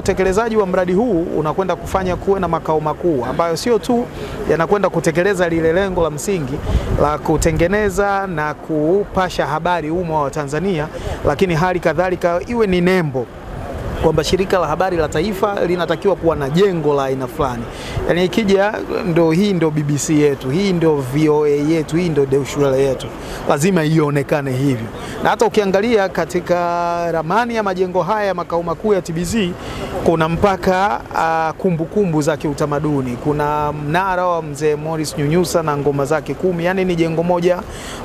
Utekelezaji wa mradi huu unakwenda kufanya kuwe na makao makuu ambayo sio tu yanakwenda kutekeleza lile lengo la msingi la kutengeneza na kupasha habari umma wa Tanzania, lakini hali kadhalika iwe ni nembo kwamba shirika la habari la taifa linatakiwa kuwa na jengo la aina fulani. Yaani ikija hii ndo BBC yetu, hii ndo VOA yetu, hii ndo Deutsche Welle yetu. Lazima ionekane hivyo. Na hata ukiangalia katika ramani ya majengo haya makao makuu ya TBC kuna mpaka kumbukumbu za kiutamaduni. Kuna mnara wa mzee Morris Nyunyusa na ngoma zake 10. Yaani ni jengo moja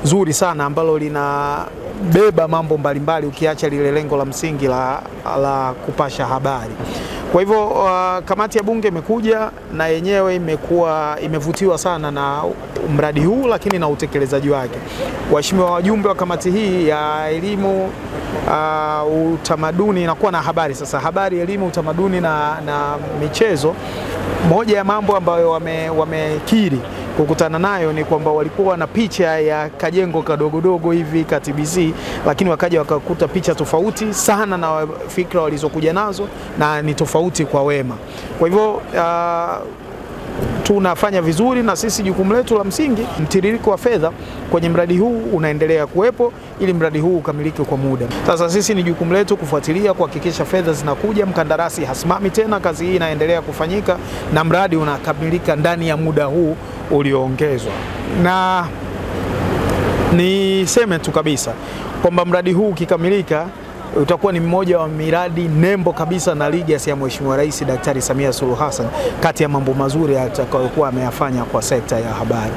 zuri sana ambalo linabeba mambo mbalimbali ukiacha lile lengo la msingi la kupasha habari. Kwa hivyo kamati ya bunge imekuja na yenyewe imevutiwa sana na mradi huu, lakini na utekelezaji wake. Waheshimiwa wajumbe wa kamati hii ya elimu, utamaduni inakuwa na habari. Sasa habari, elimu, utamaduni na michezo, moja ya mambo ambayo wamekiri kukutana nayo ni kwamba walikuwa na picha ya kajengo kadogodogo hivi ka TBC, lakini wakaja wakakuta picha tofauti sana na fikra walizokuja nazo, na ni tofauti kwa wema. Kwa hivyo tunafanya vizuri, na sisi jukumu letu la msingi, mtiririko wa fedha kwenye mradi huu unaendelea kuwepo ili mradi huu ukamilike kwa muda. Sasa sisi ni jukumu letu kufuatilia, kuhakikisha fedha zinakuja, mkandarasi hasimami tena, kazi hii inaendelea kufanyika na mradi unakamilika ndani ya muda huu ulioongezwa. Na niseme tu kabisa kwamba mradi huu ukikamilika utakuwa ni mmoja wa miradi nembo kabisa na legacy ya Mheshimiwa Rais Daktari Samia Suluhu Hassan, kati ya mambo mazuri atakayokuwa ameyafanya kwa sekta ya habari.